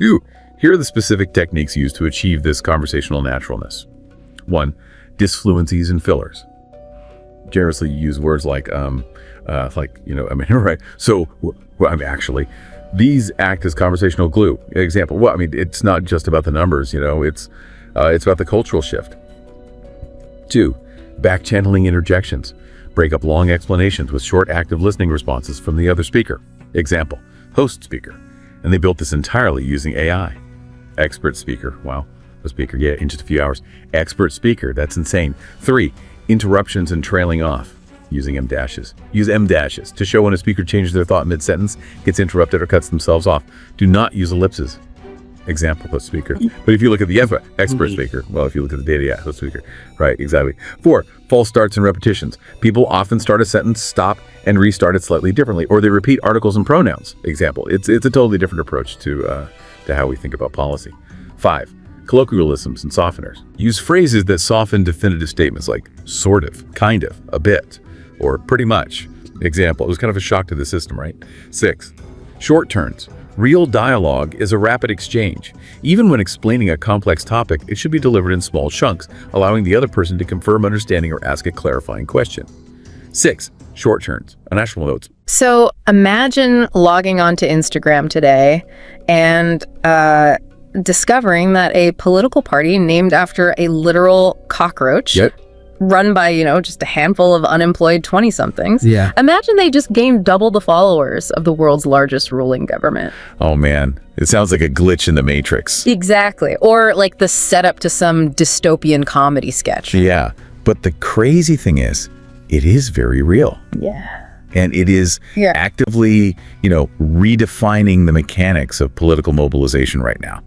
Ooh, here are the specific techniques used to achieve this conversational naturalness. 1. Disfluencies and fillers. Generously use words like, right. So, actually, these act as conversational glue. Example, it's not just about the numbers, it's about the cultural shift. 2. Back-channeling interjections. Break up long explanations with short active listening responses from the other speaker. Example, host speaker. And they built this entirely using AI. Expert speaker, wow. A speaker, yeah, in just a few hours. Expert speaker, that's insane. 3. Interruptions and trailing off. Using M dashes. Use M dashes to show when a speaker changes their thought mid-sentence, gets interrupted, or cuts themselves off. Do not use ellipses. Example, host speaker. But if you look at the expert speaker, well, if you look at the data, yeah, host speaker. Right, exactly. 4. False starts and repetitions. People often start a sentence, stop, and restart it slightly differently, or they repeat articles and pronouns. Example, it's a totally different approach to how we think about policy. 5. Colloquialisms and softeners. Use phrases that soften definitive statements like sort of, kind of, a bit, or pretty much. Example, it was kind of a shock to the system, right? 6. Short turns. Real dialogue is a rapid exchange. Even when explaining a complex topic, it should be delivered in small chunks, allowing the other person to confirm understanding or ask a clarifying question. 6. Short turns. Unational notes. So imagine logging onto Instagram today and discovering that a political party named after a literal cockroach, run by, just a handful of unemployed 20-somethings. Yeah. Imagine they just gained double the followers of the world's largest ruling government. Oh man, it sounds like a glitch in the Matrix. Exactly. Or like the setup to some dystopian comedy sketch. Yeah, but the crazy thing is, it is very real. Yeah. And it is actively, redefining the mechanics of political mobilization right now.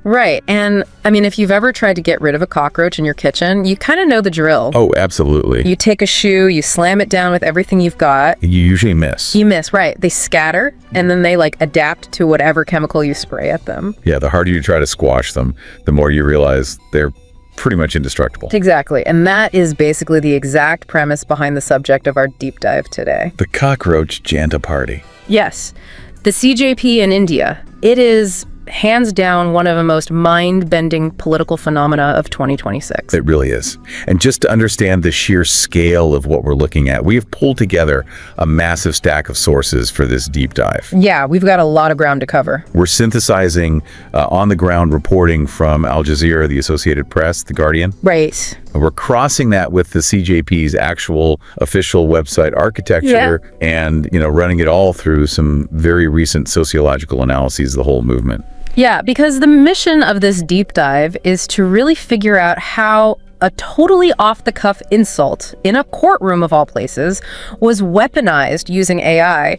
Right. And if you've ever tried to get rid of a cockroach in your kitchen, you kind of know the drill. Oh, absolutely. You take a shoe, you slam it down with everything you've got. You usually miss. You miss, right. They scatter, and then they adapt to whatever chemical you spray at them. Yeah, the harder you try to squash them, the more you realize they're pretty much indestructible. Exactly. And that is basically the exact premise behind the subject of our deep dive today. The Cockroach Janata Party. Yes. The CJP in India. It is hands down one of the most mind-bending political phenomena of 2026. It really is. And just to understand the sheer scale of what we're looking at, we have pulled together a massive stack of sources for this deep dive. Yeah, we've got a lot of ground to cover. We're synthesizing on-the-ground reporting from Al Jazeera, the Associated Press, The Guardian. Right. And we're crossing that with the CJP's actual official website architecture and, running it all through some very recent sociological analyses of the whole movement. Yeah, because the mission of this deep dive is to really figure out how a totally off-the-cuff insult in a courtroom of all places was weaponized using AI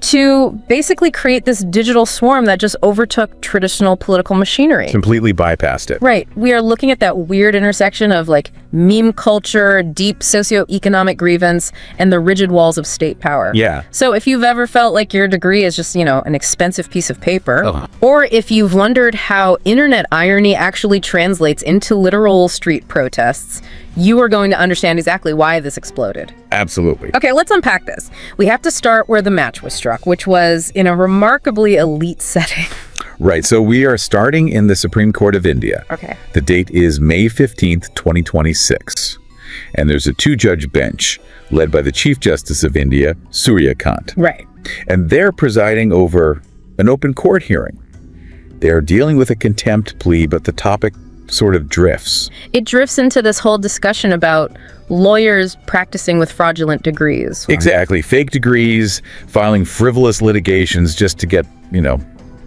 to basically create this digital swarm that just overtook traditional political machinery. Completely bypassed it. Right. We are looking at that weird intersection of meme culture, deep socioeconomic grievance, and the rigid walls of state power. Yeah. So if you've ever felt like your degree is just, an expensive piece of paper, or if you've wondered how internet irony actually translates into literal street protests, you are going to understand exactly why this exploded. Absolutely. Okay, let's unpack this. We have to start where the match was struck, which was in a remarkably elite setting. Right, so we are starting in the Supreme Court of India. Okay. The date is May 15th, 2026. And there's a 2-judge bench led by the Chief Justice of India, Surya Kant. Right. And they're presiding over an open court hearing. They're dealing with a contempt plea, but the topic sort of drifts. It drifts into this whole discussion about lawyers practicing with fraudulent degrees. Exactly. Fake degrees, filing frivolous litigations just to get,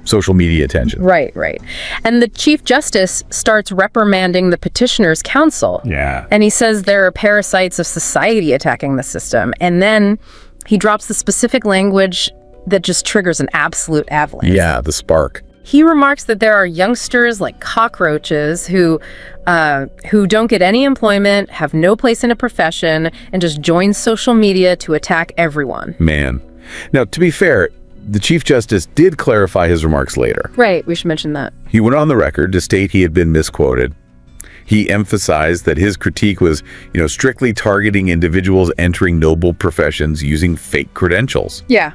social media attention. Right. And the Chief Justice starts reprimanding the petitioner's counsel. Yeah. And he says there are parasites of society attacking the system. And then he drops the specific language that just triggers an absolute avalanche. Yeah, the spark. He remarks that there are youngsters like cockroaches who don't get any employment, have no place in a profession, and just join social media to attack everyone. Man. Now, to be fair, the Chief Justice did clarify his remarks later. Right, we should mention that. He went on the record to state he had been misquoted. He emphasized that his critique was, strictly targeting individuals entering noble professions using fake credentials. Yeah.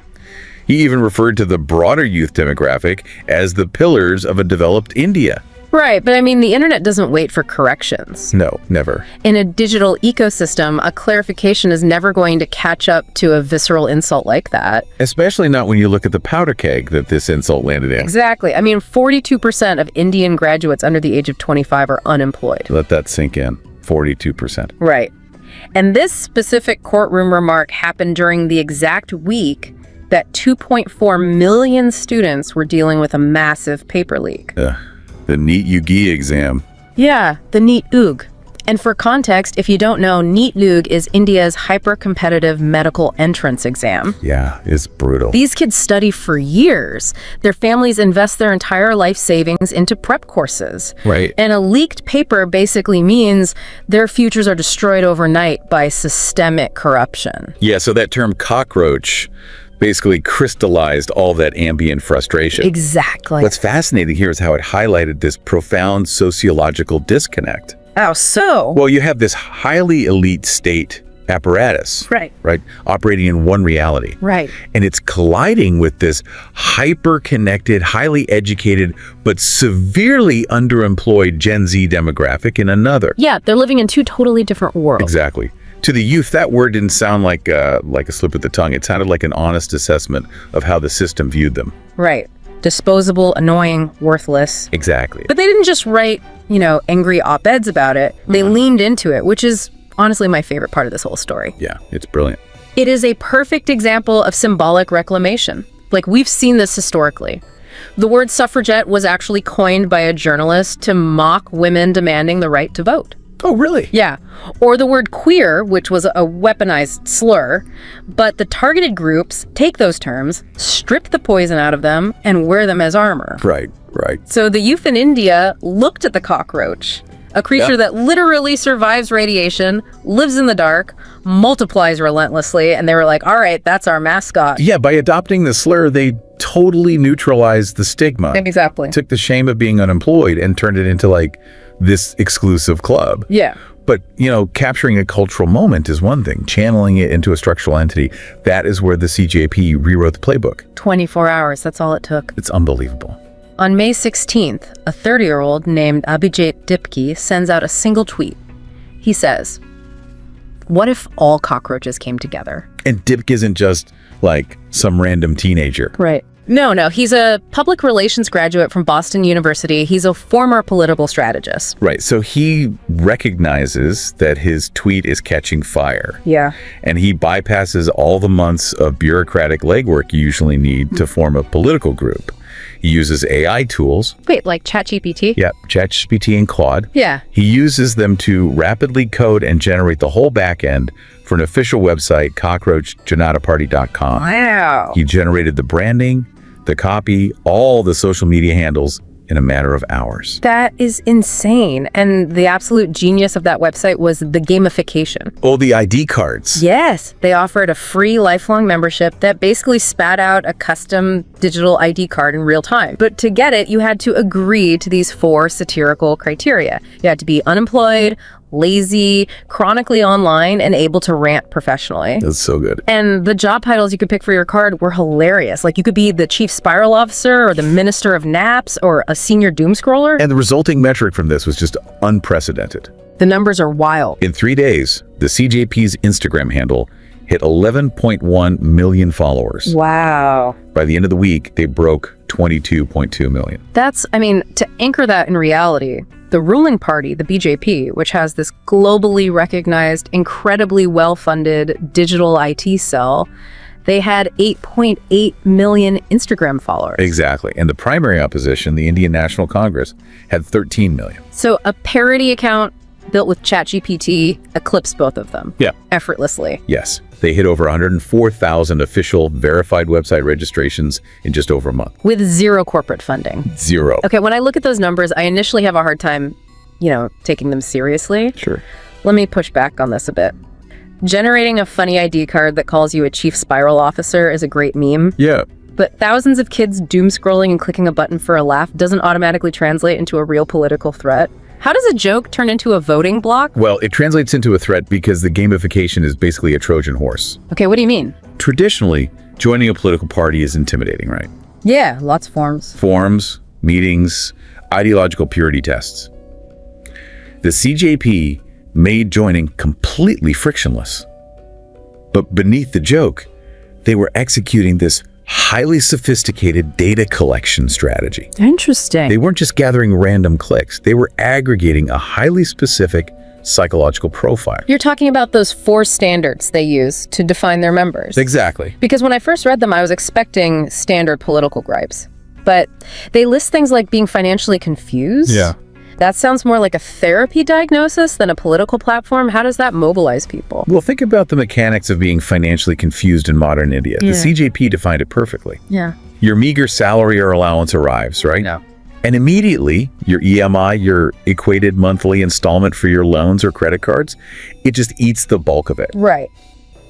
He even referred to the broader youth demographic as the pillars of a developed India. Right, but I mean, the internet doesn't wait for corrections. No, never. In a digital ecosystem, a clarification is never going to catch up to a visceral insult like that. Especially not when you look at the powder keg that this insult landed in. Exactly. I mean, 42% of Indian graduates under the age of 25 are unemployed. Let that sink in. 42%. Right. And this specific courtroom remark happened during the exact week that 2.4 million students were dealing with a massive paper leak. The NEET UG exam. Yeah, the NEET UG. And for context, if you don't know, NEET UG is India's hyper-competitive medical entrance exam. Yeah, it's brutal. These kids study for years. Their families invest their entire life savings into prep courses. Right. And a leaked paper basically means their futures are destroyed overnight by systemic corruption. Yeah, so that term cockroach basically crystallized all that ambient frustration. Exactly. What's fascinating here is how it highlighted this profound sociological disconnect. Oh, so? Well, you have this highly elite state apparatus, Right. operating in one reality. Right. And it's colliding with this hyper-connected, highly educated, but severely underemployed Gen Z demographic in another. Yeah, they're living in two totally different worlds. Exactly. To the youth, that word didn't sound like a slip of the tongue. It sounded like an honest assessment of how the system viewed them. Right. Disposable, annoying, worthless. Exactly. But they didn't just write, angry op-eds about it. They leaned into it, which is honestly my favorite part of this whole story. Yeah, it's brilliant. It is a perfect example of symbolic reclamation. Like, we've seen this historically. The word suffragette was actually coined by a journalist to mock women demanding the right to vote. Oh, really? Yeah. Or the word queer, which was a weaponized slur, but the targeted groups take those terms, strip the poison out of them, and wear them as armor. Right. So the youth in India looked at the cockroach, a creature that literally survives radiation, lives in the dark, multiplies relentlessly, and they were like, all right, that's our mascot. Yeah, by adopting the slur, they totally neutralized the stigma. Exactly. Took the shame of being unemployed and turned it into this exclusive club. Yeah. But, capturing a cultural moment is one thing. Channeling it into a structural entity, that is where the CJP rewrote the playbook. 24 hours, that's all it took. It's unbelievable. On May 16th, a 30-year-old named Abhijit Dipki sends out a single tweet. He says, "What if all cockroaches came together?" And Dipk isn't just some random teenager. Right. No, he's a public relations graduate from Boston University. He's a former political strategist. Right, so he recognizes that his tweet is catching fire. Yeah. And he bypasses all the months of bureaucratic legwork you usually need to form a political group. He uses AI tools. Wait, like ChatGPT? Yeah, ChatGPT and Claude. Yeah. He uses them to rapidly code and generate the whole back end for an official website, cockroachjanataparty.com. Wow. He generated the branding, the copy, all the social media handles in a matter of hours. That is insane. And the absolute genius of that website was the gamification. Oh, the ID cards. Yes. They offered a free lifelong membership that basically spat out a custom digital ID card in real time. But to get it, you had to agree to these 4 satirical criteria. You had to be unemployed, lazy, chronically online, and able to rant professionally. That's so good. And the job titles you could pick for your card were hilarious. Like, you could be the chief spiral officer or the minister of naps or a senior doom scroller. And the resulting metric from this was just unprecedented. The numbers are wild. In 3 days, the CJP's Instagram handle hit 11.1 million followers. Wow. By the end of the week, they broke 22.2 million. To anchor that in reality, the ruling party, the BJP, which has this globally recognized, incredibly well-funded digital IT cell, they had 8.8 million Instagram followers. Exactly. And the primary opposition, the Indian National Congress, had 13 million. So a parody account built with ChatGPT eclipsed both of them. Yeah. Effortlessly. Yes. They hit over 104,000 official verified website registrations in just over a month. With 0 corporate funding. 0. Okay, when I look at those numbers, I initially have a hard time, taking them seriously. Sure. Let me push back on this a bit. Generating a funny ID card that calls you a chief spiral officer is a great meme. Yeah. But thousands of kids doom scrolling and clicking a button for a laugh doesn't automatically translate into a real political threat. How does a joke turn into a voting block? Well, it translates into a threat because the gamification is basically a Trojan horse. Okay, what do you mean? Traditionally, Joining a political party is intimidating, right? Yeah, lots of forms. Forms, meetings, ideological purity tests. The CJP made joining completely frictionless. But beneath the joke, they were executing this highly sophisticated data collection strategy. Interesting. They weren't just gathering random clicks. They were aggregating a highly specific psychological profile. You're talking about those 4 standards they use to define their members. Exactly. Because when I first read them, I was expecting standard political gripes. But they list things like being financially confused. Yeah. That sounds more like a therapy diagnosis than a political platform. How does that mobilize people? Well, think about the mechanics of being financially confused in modern India. Yeah. The CJP defined it perfectly. Yeah. Your meager salary or allowance arrives, right? Yeah. And immediately, your EMI, your equated monthly installment for your loans or credit cards, it just eats the bulk of it. Right.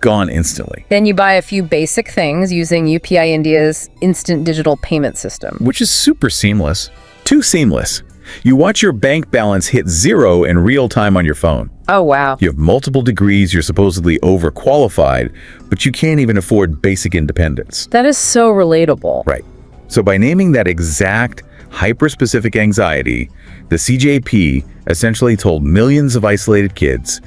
Gone instantly. Then you buy a few basic things using UPI India's instant digital payment system. Which is super seamless. Too seamless. You watch your bank balance hit 0 in real time on your phone. Oh, wow. You have multiple degrees, you're supposedly overqualified, but you can't even afford basic independence. That is so relatable. Right. So by naming that exact hyper-specific anxiety, the CJP essentially told millions of isolated kids,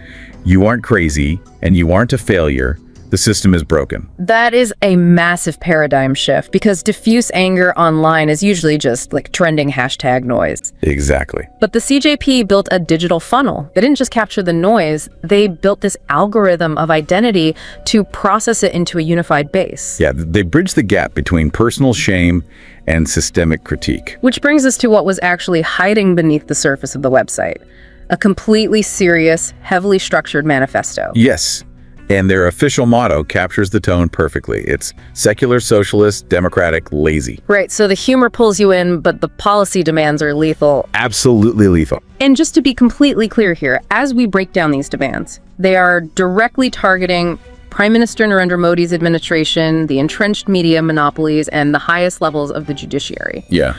you aren't crazy and you aren't a failure. The system is broken. That is a massive paradigm shift because diffuse anger online is usually just like trending hashtag noise. Exactly. But the CJP built a digital funnel. They didn't just capture the noise, they built this algorithm of identity to process it into a unified base. Yeah, they bridged the gap between personal shame and systemic critique. Which brings us to what was actually hiding beneath the surface of the website. A completely serious, heavily structured manifesto. Yes. And their official motto captures the tone perfectly. It's secular, socialist, democratic, lazy. Right, so the humor pulls you in, but the policy demands are lethal. Absolutely lethal. And just to be completely clear here, as we break down these demands, they are directly targeting Prime Minister Narendra Modi's administration, the entrenched media monopolies, and the highest levels of the judiciary. Yeah.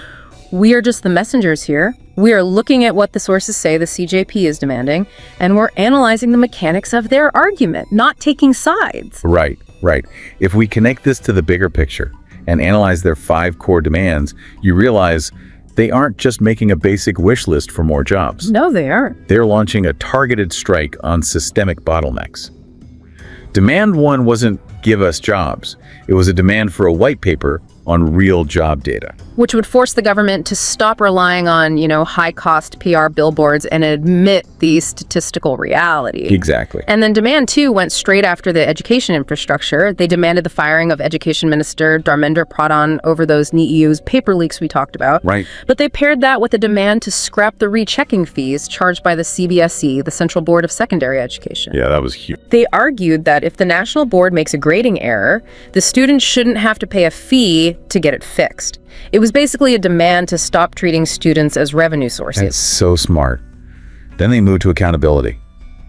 We are just the messengers here. We are looking at what the sources say the CJP is demanding, and we're analyzing the mechanics of their argument, not taking sides. Right. If we connect this to the bigger picture and analyze their 5 core demands, you realize they aren't just making a basic wish list for more jobs. No, they aren't. They're launching a targeted strike on systemic bottlenecks. Demand 1 wasn't give us jobs. It was a demand for a white paper on real job data. Which would force the government to stop relying on, high-cost PR billboards and admit the statistical reality. Exactly. And then demand 2 went straight after the education infrastructure. They demanded the firing of Education Minister Dharmendra Pradhan over those NEEU's paper leaks we talked about. Right. But they paired that with a demand to scrap the rechecking fees charged by the CBSE, the Central Board of Secondary Education. Yeah, that was huge. They argued that if the national board makes a grading error, the students shouldn't have to pay a fee to get it fixed. It was basically a demand to stop treating students as revenue sources. That's so smart. Then they moved to accountability.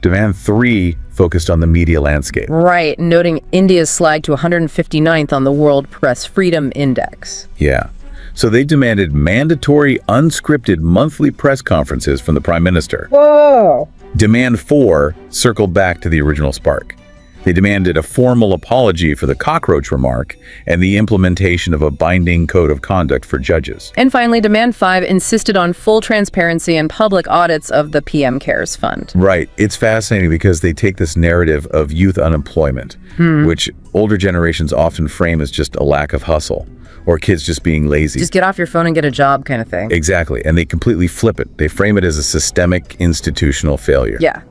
Demand 3 focused on the media landscape. Right, noting India's slag to 159th on the World Press Freedom Index. Yeah. So they demanded mandatory, unscripted monthly press conferences from the Prime Minister. Whoa! Demand 4 circled back to the original spark. They demanded a formal apology for the cockroach remark and the implementation of a binding code of conduct for judges. And finally, Demand 5 insisted on full transparency and public audits of the PM Cares Fund. Right. It's fascinating because they take this narrative of youth unemployment, which older generations often frame as just a lack of hustle or kids just being lazy. Just get off your phone and get a job kind of thing. Exactly. And they completely flip it. They frame it as a systemic institutional failure. Yeah.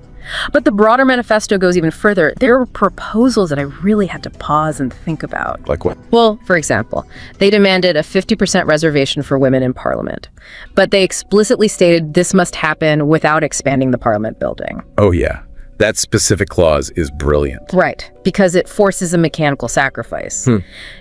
But the broader manifesto goes even further. There were proposals that I really had to pause and think about. Like what? Well, for example, they demanded a 50% reservation for women in parliament. But they explicitly stated this must happen without expanding the parliament building. Oh, yeah. That specific clause is brilliant. Right, because it forces a mechanical sacrifice.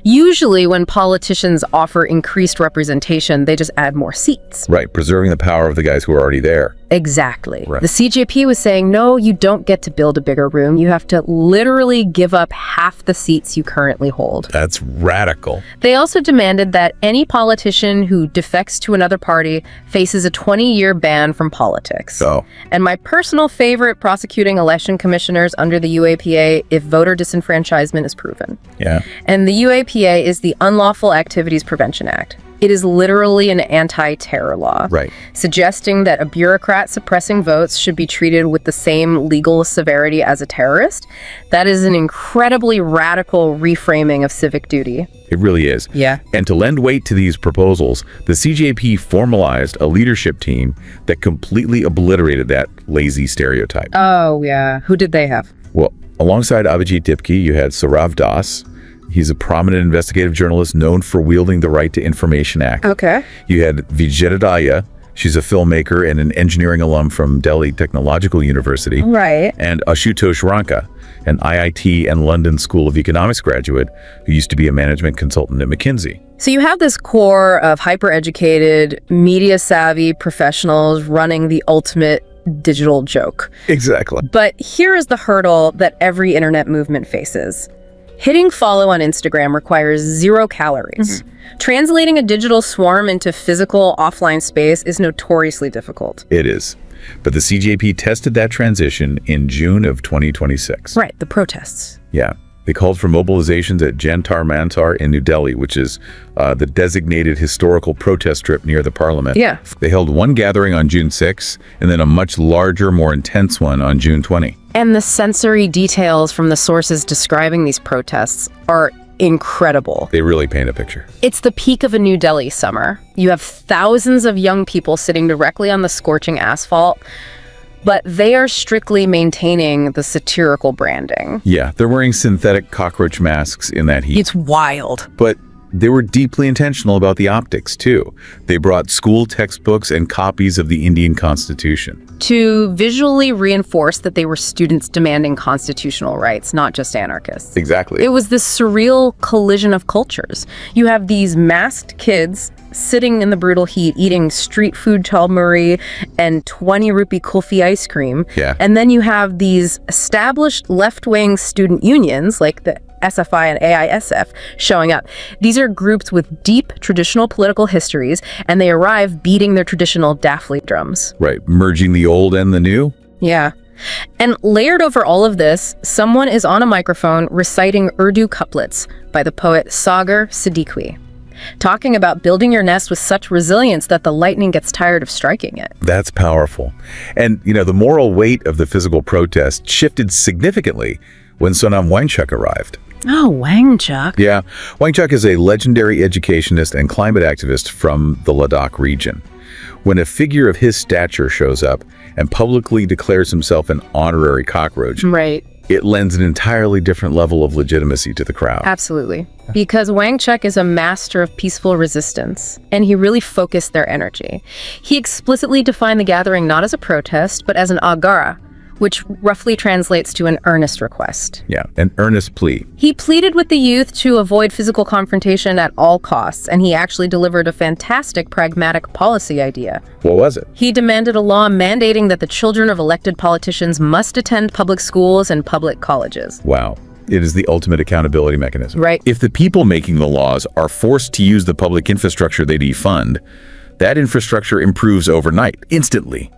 Usually when politicians offer increased representation, they just add more seats. Right, preserving the power of the guys who are already there. Exactly. Right. The CJP was saying, no, you don't get to build a bigger room. You have to literally give up half the seats you currently hold. That's radical. They also demanded that any politician who defects to another party faces a 20-year ban from politics. So, And my personal favorite prosecuting a election commissioners under the UAPA if voter disenfranchisement is proven. Yeah. And the UAPA is the Unlawful Activities Prevention Act. It is literally an anti-terror law, Right. suggesting that a bureaucrat suppressing votes should be treated with the same legal severity as a terrorist. That is an incredibly radical reframing of civic duty. It really is. Yeah. And to lend weight to these proposals, the CJP formalized a leadership team that completely obliterated that lazy stereotype. Oh, yeah. Who did they have? Well, alongside Abhijit Dipki, you had Saurav Das. He's a prominent investigative journalist known for wielding the Right to Information Act. Okay. You had Vijay Daya. She's a filmmaker and an engineering alum from Delhi Technological University. Right. And Ashutosh Ranka, an IIT and London School of Economics graduate who used to be a management consultant at McKinsey. So you have this core of hyper-educated, media-savvy professionals running the ultimate digital joke. Exactly. But here is the hurdle that every internet movement faces. Hitting follow on Instagram requires 0 calories. Translating a digital swarm into physical offline space is notoriously difficult. It is. But the CJP tested that transition in June of 2026. Right, the protests. Yeah. They called for mobilizations at Jantar Mantar in New Delhi, which is the designated historical protest strip near the parliament. Yeah. They held one gathering on June 6 and then a much larger, more intense one on June 20. And the sensory details from the sources describing these protests are incredible. They really paint a picture. It's the peak of a New Delhi summer. You have thousands of young people sitting directly on the scorching asphalt, but they are strictly maintaining the satirical branding. Yeah, they're wearing synthetic cockroach masks in that heat. It's wild. But they were deeply intentional about the optics, too. They brought school textbooks and copies of the Indian Constitution. To visually reinforce that they were students demanding constitutional rights, not just anarchists. Exactly. It was this surreal collision of cultures. You have these masked kids sitting in the brutal heat, eating street food chalmuri and 20 rupee kulfi ice cream. Yeah. And then you have these established left-wing student unions, like the SFI and AISF, showing up. These are groups with deep traditional political histories, and they arrive beating their traditional daffly drums. Right, merging the old and the new. Yeah. And layered over all of this, someone is on a microphone reciting Urdu couplets by the poet Sagar Siddiqui, talking about building your nest with such resilience that the lightning gets tired of striking it. That's powerful. And, the moral weight of the physical protest shifted significantly when Sonam Wangchuck arrived. Oh, Wangchuck. Yeah, Wangchuck is a legendary educationist and climate activist from the Ladakh region. When a figure of his stature shows up and publicly declares himself an honorary cockroach, Right. it lends an entirely different level of legitimacy to the crowd. Absolutely. Because Wangchuck is a master of peaceful resistance, and he really focused their energy. He explicitly defined the gathering not as a protest, but as an agara, which roughly translates to an earnest request. Yeah, an earnest plea. He pleaded with the youth to avoid physical confrontation at all costs, and he actually delivered a fantastic pragmatic policy idea. What was it? He demanded a law mandating that the children of elected politicians must attend public schools and public colleges. Wow. It is the ultimate accountability mechanism. Right. If the people making the laws are forced to use the public infrastructure they defund, that infrastructure improves overnight, instantly.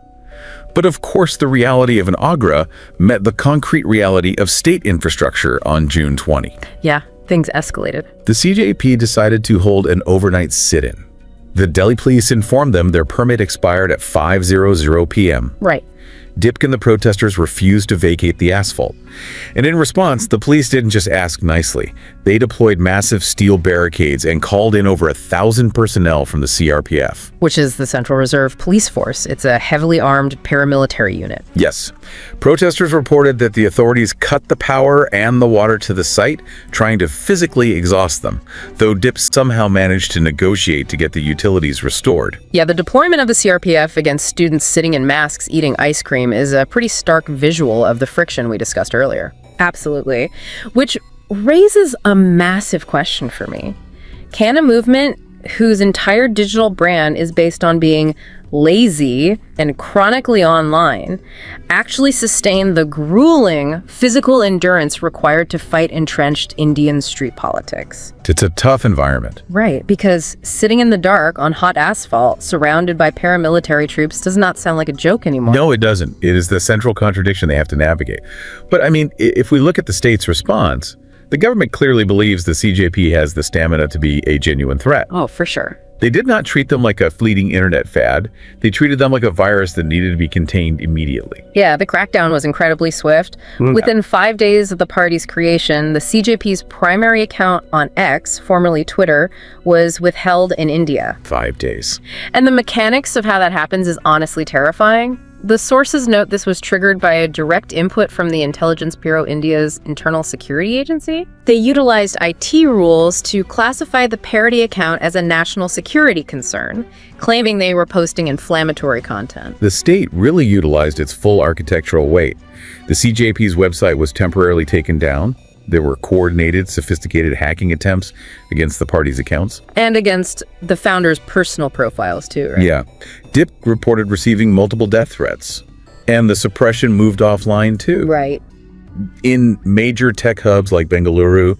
But of course, the reality of an Agra met the concrete reality of state infrastructure on June 20. Yeah, things escalated. The CJP decided to hold an overnight sit-in. The Delhi police informed them their permit expired at 5:00 p.m. Right. Dipk and the protesters refused to vacate the asphalt. And in response, the police didn't just ask nicely. They deployed massive steel barricades and called in over 1,000 personnel from the CRPF. Which is the Central Reserve Police Force. It's a heavily armed paramilitary unit. Yes. Protesters reported that the authorities cut the power and the water to the site, trying to physically exhaust them, though Dip somehow managed to negotiate to get the utilities restored. Yeah, the deployment of the CRPF against students sitting in masks eating ice cream is a pretty stark visual of the friction we discussed earlier. Absolutely. Which raises a massive question for me. Can a movement whose entire digital brand is based on being lazy and chronically online, actually sustained the grueling physical endurance required to fight entrenched Indian street politics. It's a tough environment. Right, because sitting in the dark on hot asphalt, surrounded by paramilitary troops, does not sound like a joke anymore. No, it doesn't. It is the central contradiction they have to navigate. But I mean, if we look at the state's response, the government clearly believes the CJP has the stamina to be a genuine threat. Oh, for sure. They did not treat them like a fleeting internet fad. They treated them like a virus that needed to be contained immediately. Yeah, the crackdown was incredibly swift. Within 5 days of the party's creation, the CJP's primary account on X, formerly Twitter, was withheld in India. 5 days. And the mechanics of how that happens is honestly terrifying. The sources note this was triggered by a direct input from the Intelligence Bureau India's Internal Security Agency. They utilized IT rules to classify the parody account as a national security concern, claiming they were posting inflammatory content. The state really utilized its full architectural weight. The CJP's website was temporarily taken down. There were coordinated, sophisticated hacking attempts against the party's accounts. And against the founders' personal profiles, too, right? Yeah. DIP reported receiving multiple death threats. And the suppression moved offline, too. Right. In major tech hubs like Bengaluru,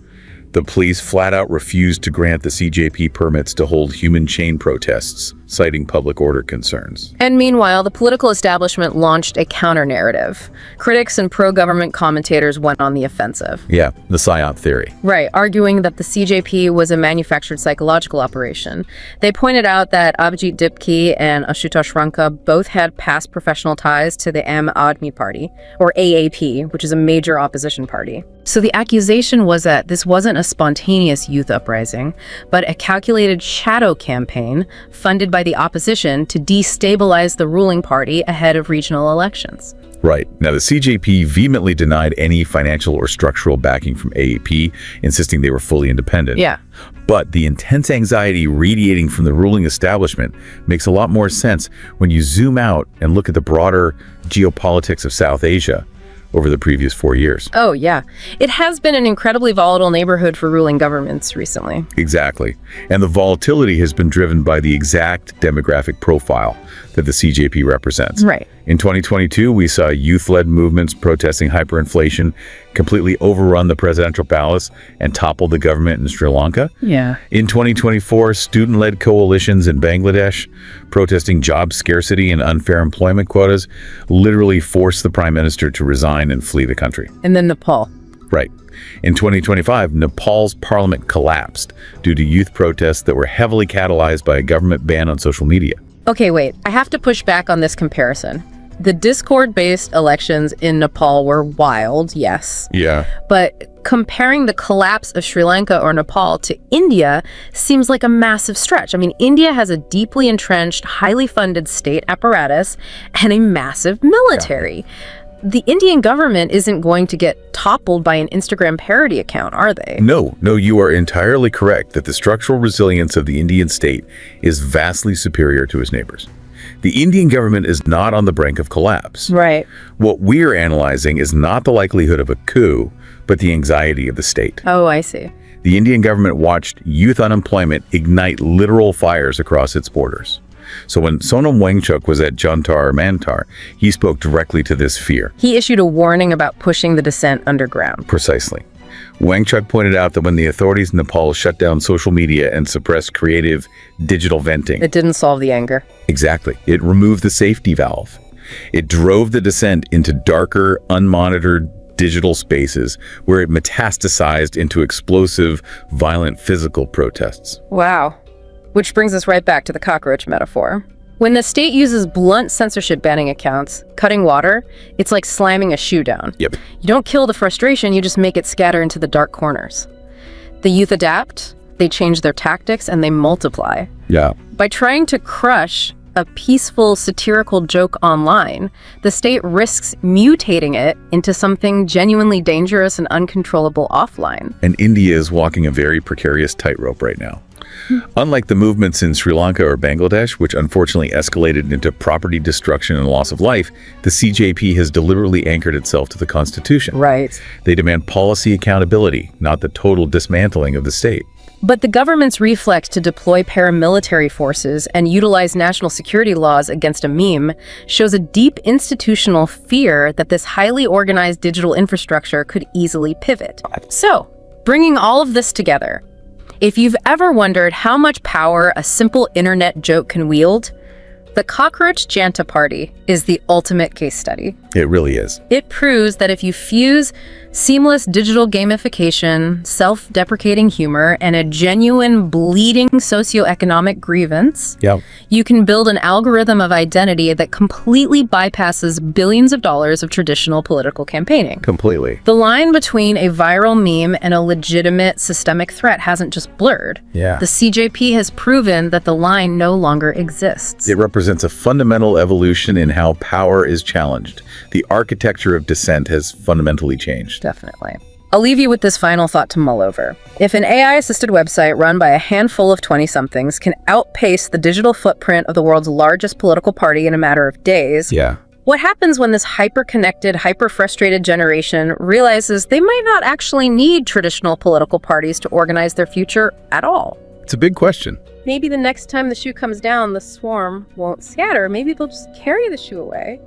the police flat out refused to grant the CJP permits to hold human chain protests, citing public order concerns. And meanwhile, the political establishment launched a counter-narrative. Critics and pro-government commentators went on the offensive. Yeah, the PSYOP theory. Right, arguing that the CJP was a manufactured psychological operation. They pointed out that Abhijit Dipki and Ashutosh Ranka both had past professional ties to the Aam Aadmi Party, or AAP, which is a major opposition party. So the accusation was that this wasn't a spontaneous youth uprising, but a calculated shadow campaign funded by the opposition to destabilize the ruling party ahead of regional elections. Right. Now, the CJP vehemently denied any financial or structural backing from AAP, insisting they were fully independent. Yeah. But the intense anxiety radiating from the ruling establishment makes a lot more sense when you zoom out and look at the broader geopolitics of South Asia over the previous 4 years. Oh, yeah. It has been an incredibly volatile neighborhood for ruling governments recently. Exactly. And the volatility has been driven by the exact demographic profile that the CJP represents. Right. In 2022, we saw youth-led movements protesting hyperinflation completely overrun the presidential palace and topple the government in Sri Lanka. Yeah. In 2024, student-led coalitions in Bangladesh protesting job scarcity and unfair employment quotas literally forced the prime minister to resign and flee the country. And then Nepal. Right. In 2025, Nepal's parliament collapsed due to youth protests that were heavily catalyzed by a government ban on social media. Okay, wait. I have to push back on this comparison. The Discord-based elections in Nepal were wild, yes. Yeah. But comparing the collapse of Sri Lanka or Nepal to India seems like a massive stretch. I mean, India has a deeply entrenched, highly funded state apparatus and a massive military. Yeah. The Indian government isn't going to get toppled by an Instagram parody account, are they? No, you are entirely correct that the structural resilience of the Indian state is vastly superior to its neighbors. The Indian government is not on the brink of collapse. Right. What we're analyzing is not the likelihood of a coup, but the anxiety of the state. Oh, I see. The Indian government watched youth unemployment ignite literal fires across its borders. So when Sonam Wangchuk was at Jantar Mantar, he spoke directly to this fear. He issued a warning about pushing the dissent underground. Precisely. Wangchuk pointed out that when the authorities in Nepal shut down social media and suppressed creative digital venting, it didn't solve the anger. Exactly. It removed the safety valve. It drove the dissent into darker, unmonitored digital spaces where it metastasized into explosive, violent physical protests. Wow. Which brings us right back to the cockroach metaphor. When the state uses blunt censorship banning accounts, cutting water, it's like slamming a shoe down. Yep. You don't kill the frustration, you just make it scatter into the dark corners. The youth adapt, they change their tactics, and they multiply. Yeah. By trying to crush a peaceful, satirical joke online, the state risks mutating it into something genuinely dangerous and uncontrollable offline. And India is walking a very precarious tightrope right now. Unlike the movements in Sri Lanka or Bangladesh, which unfortunately escalated into property destruction and loss of life, the CJP has deliberately anchored itself to the Constitution. Right. They demand policy accountability, not the total dismantling of the state. But the government's reflex to deploy paramilitary forces and utilize national security laws against a meme shows a deep institutional fear that this highly organized digital infrastructure could easily pivot. So, bringing all of this together, if you've ever wondered how much power a simple internet joke can wield, the Cockroach Janata Party is the ultimate case study. It really is. It proves that if you fuse seamless digital gamification, self-deprecating humor, and a genuine bleeding socioeconomic grievance, you can build an algorithm of identity that completely bypasses billions of dollars of traditional political campaigning. Completely. The line between a viral meme and a legitimate systemic threat hasn't just blurred. Yeah. The CJP has proven that the line no longer exists. It represents a fundamental evolution in how power is challenged. The architecture of dissent has fundamentally changed. Definitely. I'll leave you with this final thought to mull over. If an AI-assisted website run by a handful of 20-somethings can outpace the digital footprint of the world's largest political party in a matter of days, what happens when this hyper-connected, hyper-frustrated generation realizes they might not actually need traditional political parties to organize their future at all? It's a big question. Maybe the next time the shoe comes down, the swarm won't scatter. Maybe they'll just carry the shoe away.